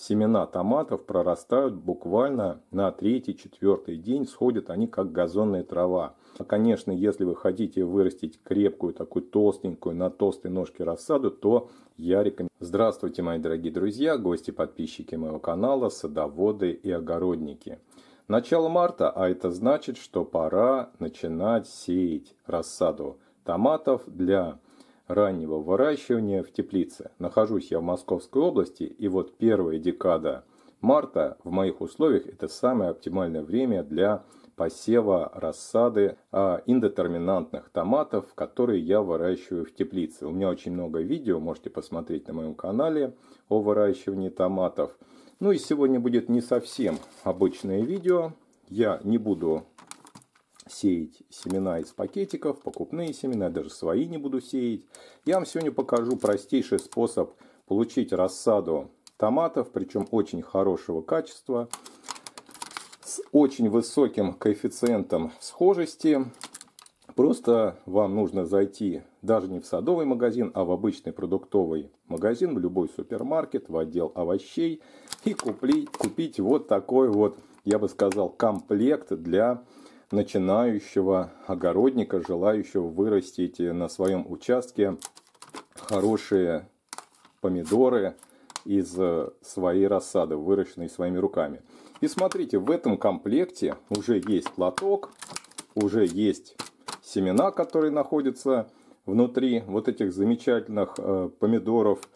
семена томатов прорастают буквально на 3-4 день, сходят они как газонная трава. А, конечно, если вы хотите вырастить крепкую, такую толстенькую, на толстой ножке рассаду, то я рекомендую. Здравствуйте, мои дорогие друзья, гости, подписчики моего канала, садоводы и огородники. Начало марта, а это значит, что пора начинать сеять рассаду томатов для раннего выращивания в теплице. Нахожусь я в Московской области, и вот первая декада марта в моих условиях это самое оптимальное время для посева рассады индетерминантных томатов, которые я выращиваю в теплице. У меня очень много видео, можете посмотреть на моем канале о выращивании томатов. Ну и сегодня будет не совсем обычное видео. Я не буду сеять семена из пакетиков, покупные семена, даже свои не буду сеять. Я вам сегодня покажу простейший способ получить рассаду томатов, причем очень хорошего качества, с очень высоким коэффициентом схожести. Просто вам нужно зайти даже не в садовый магазин, а в обычный продуктовый магазин, в любой супермаркет, в отдел овощей и купить вот такой вот, я бы сказал, комплект для начинающего огородника, желающего вырастить на своем участке хорошие помидоры из своей рассады, выращенной своими руками. И смотрите, в этом комплекте уже есть лоток, уже есть семена, которые находятся внутри вот этих замечательных помидоров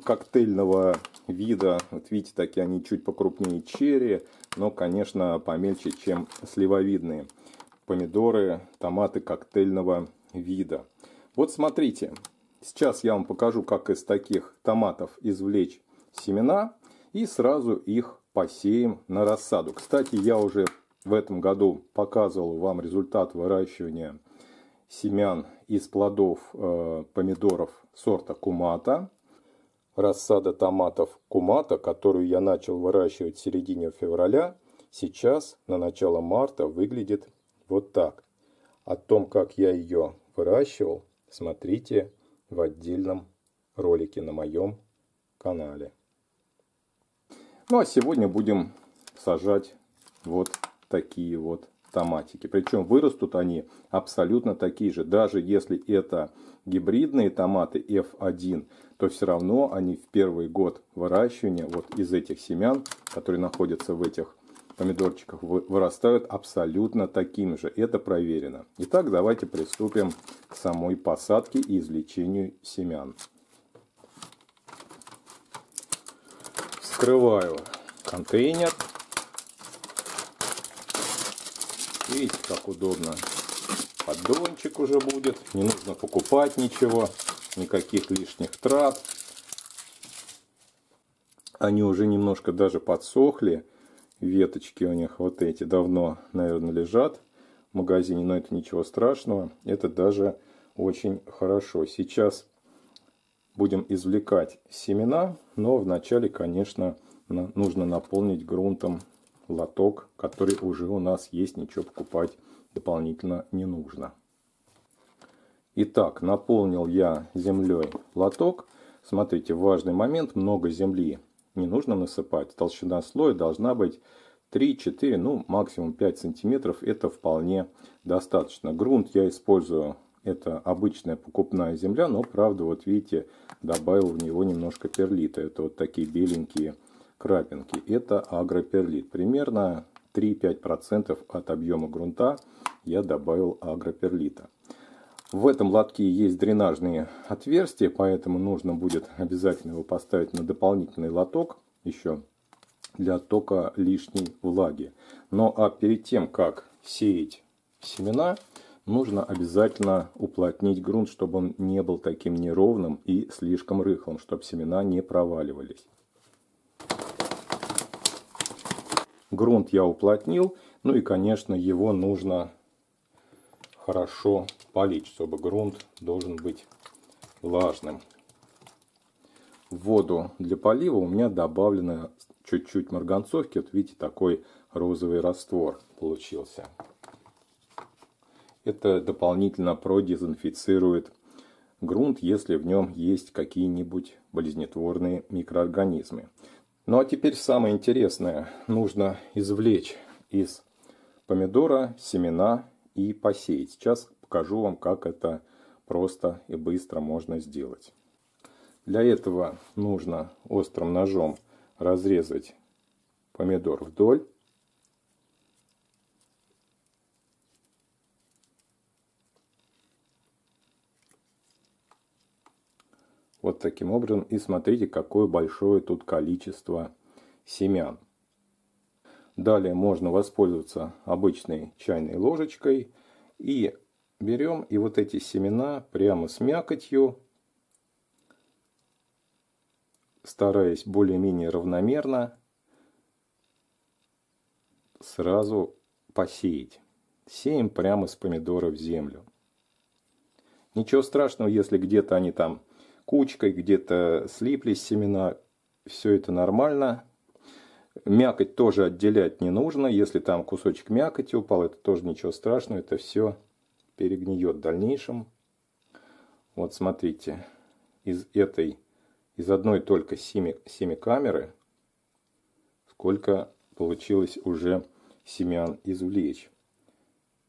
коктейльного вида. Вот видите, такие они чуть покрупнее черри, но, конечно, помельче, чем сливовидные помидоры, томаты коктейльного вида. Вот смотрите, сейчас я вам покажу, как из таких томатов извлечь семена и сразу их посеем на рассаду. Кстати, я уже в этом году показывал вам результат выращивания семян из плодов помидоров сорта Кумата. Рассада томатов Кумата, которую я начал выращивать в середине февраля, сейчас на начало марта выглядит вот так. О том, как я ее выращивал, смотрите в отдельном ролике на моем канале. Ну а сегодня будем сажать вот такие вот томатики. Причем вырастут они абсолютно такие же. Даже если это гибридные томаты F1, то все равно они в первый год выращивания вот из этих семян, которые находятся в этих помидорчиках, вырастают абсолютно такими же. Это проверено. Итак, давайте приступим к самой посадке и извлечению семян. Вскрываю контейнер. Видите, как удобно. Поддончик уже будет. Не нужно покупать ничего. Никаких лишних трат. Они уже немножко даже подсохли. Веточки у них вот эти давно, наверное, лежат в магазине. Но это ничего страшного. Это даже очень хорошо. Сейчас будем извлекать семена. Но вначале, конечно, нужно наполнить грунтом лоток, который уже у нас есть. Ничего покупать дополнительно не нужно. Итак, наполнил я землей лоток. Смотрите, важный момент, много земли не нужно насыпать. Толщина слоя должна быть 3-4, ну максимум 5 сантиметров. Это вполне достаточно. Грунт я использую, это обычная покупная земля, но правда, вот видите, добавил в него немножко перлита. Это вот такие беленькие крапинки. Это агроперлит. Примерно 3-5% от объема грунта я добавил агроперлита. В этом лотке есть дренажные отверстия, поэтому нужно будет обязательно его поставить на дополнительный лоток еще для оттока лишней влаги. Но перед тем, как сеять семена, нужно обязательно уплотнить грунт, чтобы он не был таким неровным и слишком рыхлым, чтобы семена не проваливались. Грунт я уплотнил, ну и, конечно, его нужно хорошо полить, чтобы грунт должен быть влажным. В воду для полива у меня добавлено чуть-чуть марганцовки. Вот видите, такой розовый раствор получился. Это дополнительно продезинфицирует грунт, если в нем есть какие-нибудь болезнетворные микроорганизмы. Ну а теперь самое интересное. Нужно извлечь из помидора семена и посеять. Сейчас покажу вам, как это просто и быстро можно сделать. Для этого нужно острым ножом разрезать помидор вдоль. Вот таким образом. И смотрите, какое большое тут количество семян. Далее можно воспользоваться обычной чайной ложечкой. И берем и вот эти семена прямо с мякотью, стараясь более-менее равномерно, сразу посеять. Сеем прямо с помидора в землю. Ничего страшного, если где-то они там кучкой, где-то слиплись семена. Все это нормально. Мякоть тоже отделять не нужно. Если там кусочек мякоти упал, это тоже ничего страшного. Это все перегниет в дальнейшем. Вот смотрите. Из одной только семикамеры сколько получилось уже семян извлечь.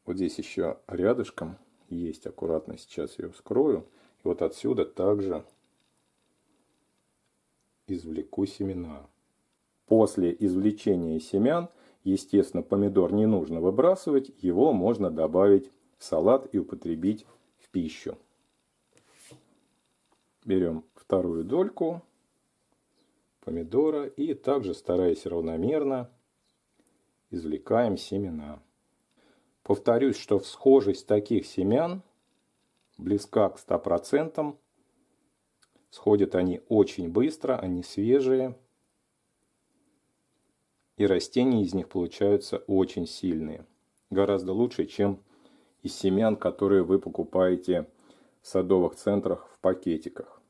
Вот здесь еще рядышком есть, аккуратно сейчас ее вскрою. И вот отсюда также извлеку семена. После извлечения семян, естественно, помидор не нужно выбрасывать, его можно добавить в салат и употребить в пищу. Берем вторую дольку помидора и также, стараясь равномерно, извлекаем семена. Повторюсь, что схожесть таких семян близка к 100%. Сходят они очень быстро, они свежие. И растения из них получаются очень сильные. Гораздо лучше, чем из семян, которые вы покупаете в садовых центрах в пакетиках.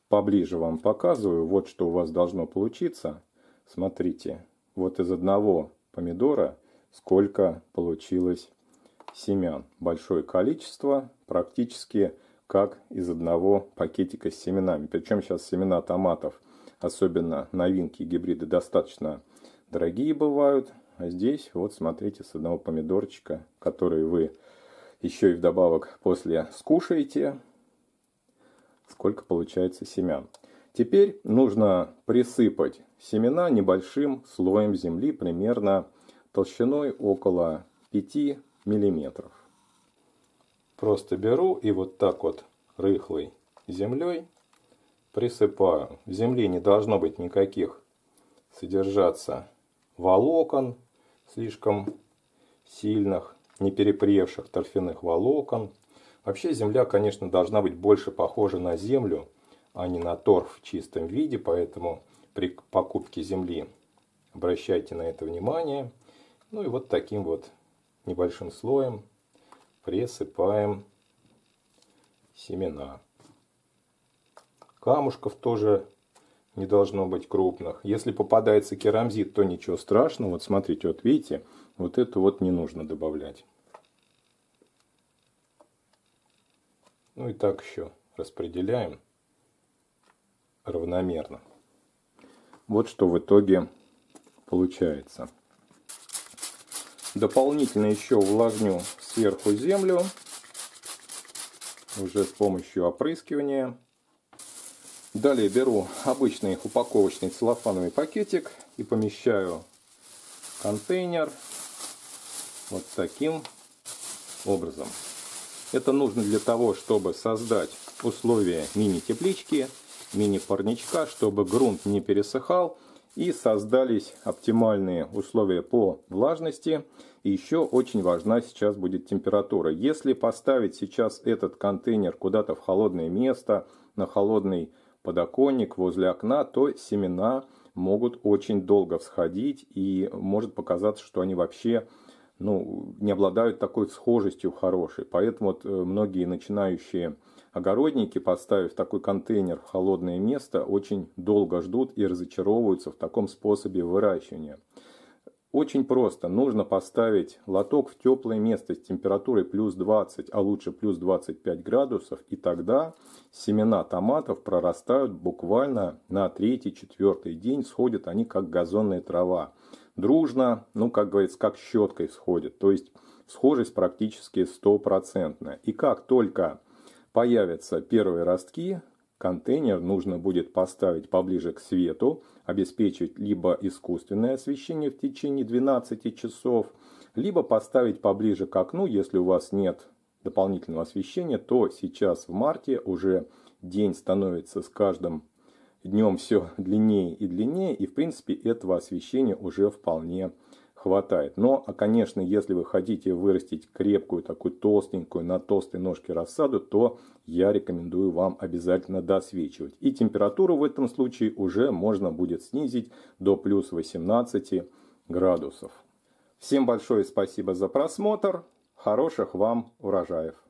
Поближе вам показываю, вот что у вас должно получиться. Смотрите, вот из одного помидора сколько получилось семян. Большое количество, практически как из одного пакетика с семенами. Причем сейчас семена томатов, особенно новинки, гибриды, достаточно дорогие бывают. А здесь вот смотрите, с одного помидорчика, который вы еще и вдобавок после скушаете, сколько получается семян. Теперь нужно присыпать семена небольшим слоем земли, примерно толщиной около 5 миллиметров. Просто беру и вот так вот рыхлой землей присыпаю. В земле не должно быть никаких содержаться волокон слишком сильных, не перепревших торфяных волокон. Вообще земля, конечно, должна быть больше похожа на землю, а не на торф в чистом виде, поэтому при покупке земли обращайте на это внимание. Ну и вот таким вот небольшим слоем присыпаем семена. Камушков тоже не должно быть крупных. Если попадается керамзит, то ничего страшного. Вот смотрите, вот видите, вот это вот не нужно добавлять. Ну и так еще распределяем равномерно. Вот что в итоге получается. Дополнительно еще увлажню сверху землю уже с помощью опрыскивания. Далее беру обычный упаковочный целлофановый пакетик и помещаю в контейнер вот таким образом. Это нужно для того, чтобы создать условия мини-теплички, мини-парничка, чтобы грунт не пересыхал и создались оптимальные условия по влажности. И еще очень важна сейчас будет температура. Если поставить сейчас этот контейнер куда-то в холодное место, на холодный подоконник возле окна, то семена могут очень долго всходить и может показаться, что они вообще не обладают такой схожестью хорошей. Поэтому вот многие начинающие огородники, поставив такой контейнер в холодное место, очень долго ждут и разочаровываются в таком способе выращивания. Очень просто. Нужно поставить лоток в теплое место с температурой плюс 20, а лучше плюс 25 градусов. И тогда семена томатов прорастают буквально на 3-4 день. Сходят они как газонная трава. Дружно, как говорится, как щеткой всходят. То есть схожесть практически стопроцентная. И как только появятся первые ростки, контейнер нужно будет поставить поближе к свету, обеспечить либо искусственное освещение в течение 12 часов, либо поставить поближе к окну. Если у вас нет дополнительного освещения, то сейчас в марте уже день становится с каждым днем все длиннее и длиннее, и в принципе этого освещения уже вполне хватает. Но, конечно, если вы хотите вырастить крепкую, такую толстенькую, на толстой ножке рассаду, то я рекомендую вам обязательно досвечивать. И температуру в этом случае уже можно будет снизить до плюс 18 градусов. Всем большое спасибо за просмотр. Хороших вам урожаев!